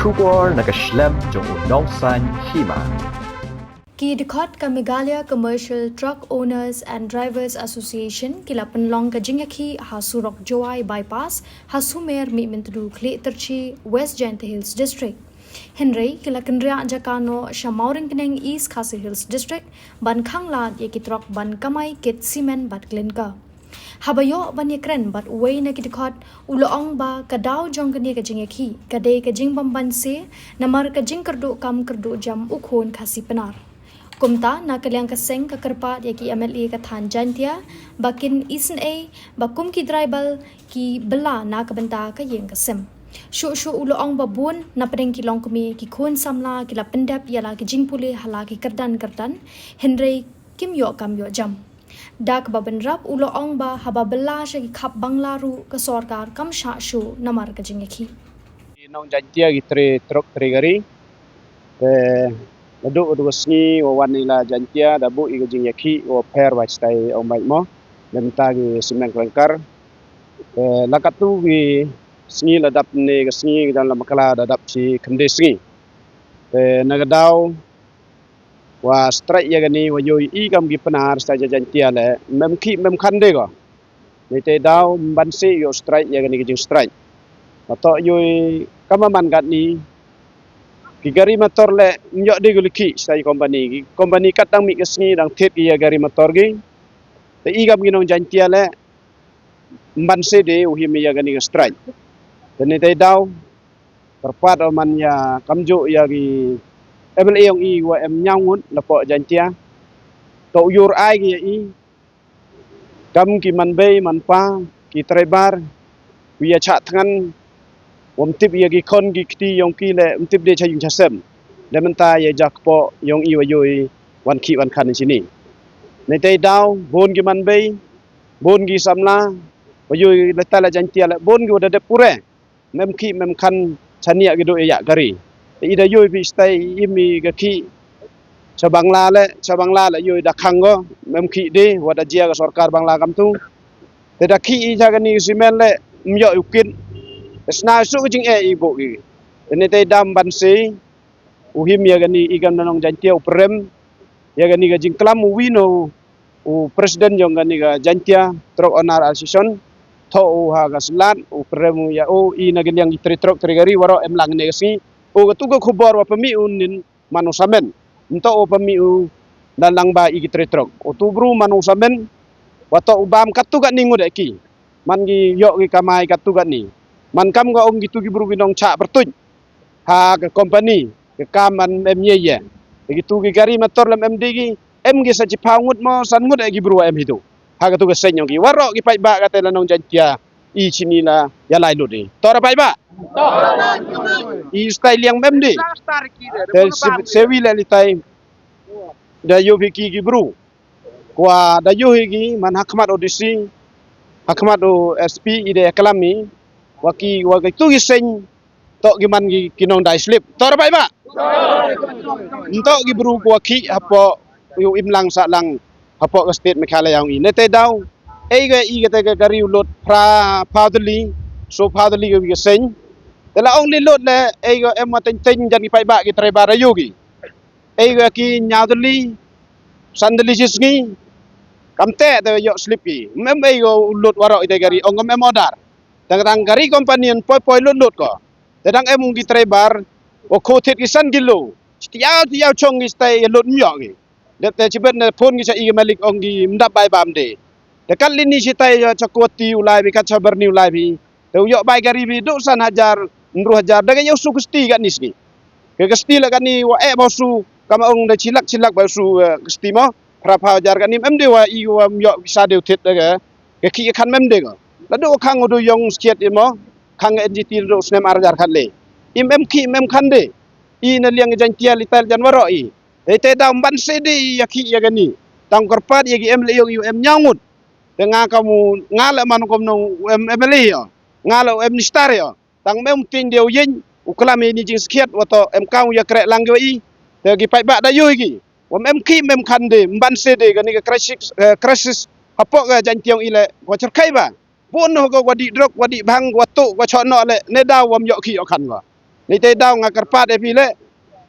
Shubor nakaslem jong unongsan hima. Ki Dikot ka Meghalaya Commercial Truck Owners and Drivers Association kila penlong ka jingaki hasurok Joai bypass hasumer mi mentru kli terchi West Jante Hills District. Henry kila kendria jakano shamauring keneng East Khasi Hills District ban khangla ye ki truck ban kamai kit cement bat glenka. Habayo ban yekren bat way na Dikot uloong ba kadaw jong kani ka jingaki kadai ka jing bamban se namar ka jing kerdu kam kerdu jam ukhon khasi penar. Kumta na kaliang kaseng kakarpat yaki MLA kathan jantia bakin isen a bakum ki dribal ki bela na kabenta ka yeng kasem shu uloong babun na pedeng ki long kumi ki khon samla ki la pendap yala ki jingpule hala ki kardan Henry kim yo kam yo jam dak babenrap uloong ba haba bela sha ki khap banglaru ka sarkar kam sha shu namar ka jingeki nong jantia ki truk gari Laduk udusni wawan ila jantia dabu iga jingyaki o per wachtai o mo lemta gi simen klengkar lakatu gi sngi ladap ne sngi dan lamakala dadap si kende sngi nagadaw wa strike ya gani wa yoi I kam gi penar sta jantia le mem khande go nite daw banse yo strike ya gani gi jing strike atau yoi kamaman gat ni ki gari motor le nyok de guliki sai company katang mi kesni dang thet ya gari motor gi te igam ginong jantia le mban se de uhim ya gani strike tene te daw perpat man ya kamjo ya gi MLA yang I wa em nyangun lepo jantia to yur ai gi I kam ki man bei man pa ki trebar wi ya cha tngan tip ya gi kon gi kti yong ki le tip de cha yung chasem le menta ya jakpo yong I wa yoi wan ki wan khan sini ne te daw bon gi man bei bon gi samla wa yoi le tala jantia le bon gi wada de pure mem ki mem khan chania gi do ya gari ida yoi bi stai imi ga ki cha bangla le yoi da khango mem ki de wada jia ga sarkar bangla kam tu te da ki I ja ga ni simen le myo ukin Esna su jing ibu gi. Ini te dam bansi uhim ya gani igam nanong jantia uprem ya gani ga jing klam wino u presiden jong gani ga jantia truk onar association to ha ga slat uprem ya I na gani yang itri truk trigari waro em lang ne si o ga tugo khubor wa pemi unin manusamen ento o pemi u dalang ba I itri truk o tubru manusamen wato ubam katu ga ningu de ki man gi yo gi kamai katu ga ni man kam ga ong gitu gibru binong cha pertuj ha ke company ke kaman emye ye gitu gi gari motor lem MD gi em gi sa jipangut mo san ngut gibru em hitu ha ga tu ga senyong gi waro gi pai ba ka te lanong jantia I chini la ya lai lu di tora pai ba I style yang MD sewi le litai da yo ki gibru kwa da yo gi man hakmat odisi hakmat o SP ide kalami waki tu giseng tok giman gi kinong dai slip tor bai ba entok gi bru waki hapo yu imlang sa lang hapo state Meghalaya yang ini te daw ga I ga te gari lot proudly so proudly gi giseng tela only lot le ga em ten jan gi pai ba gi tre ba rayu gi ga ki nyaudli sandali jisngi kamte te yo slip gi mem ga lot waro ite gari ongom emodar Tang gari company poi lut ko. Tadang emung gi trebar o khotet gi san gilo. Tiao chong gi stai lut myo gi. De te chibet ne phone gi sa I malik ong gi mdap bai bam de. De kal lini sitai chakwati ulai bi kat sabar ni ulai bi. Te yo bai gari bi do san hajar nru hajar daga yo su gusti kan nisni. Ke gusti la kan ni wa bosu kama ong de cilak bosu gusti mo. Prapa hajar kan ni mde wa I wa myo bisa de utit daga. Ke ki kan mde ko. Ladu khang udu yong skiet imo khang NGT ro snem arjar khalle mem khande I na liang jantia lital janwaro I te dam ban sedi yaki yagani tang korpat yagi MLA yo em nyangut dengan kamu ngala man kom no MLA yo ngala em nistar yo tang mem ting deu yin uklam ni jing skiet wato em kang ya krek lang yo I te gi pai ba da yo gi mem khande ban sedi gani crisis hapo ga jantiong ile wacer kai ba pun ho wadi drok wadi bang watu wa chono le ne daw wam yo ki kan go ni te daw ngakar pat e pile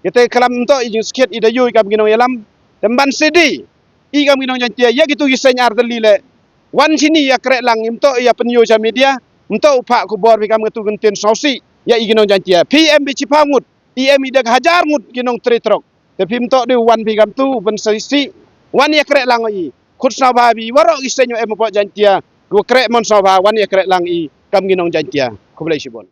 kita kelam to ijing skit ida yu kam ginong yalam temban sedi I kam ginong jantia ya gitu gisenyar delile wan sini ya krek lang imto ya penyo sa media imto pak ku bor kam ngatu genten sosi ya iginong jantia PM bi cipangut IM ida hajar ngut ginong tretrok tapi imto de wan bi kam tu ben sisi wan ya krek lang I khut sa ba bi waro gisenyo em po jantia ku krek mon sa ba wan ya krek lang I kam ginong jantia ku belai sibon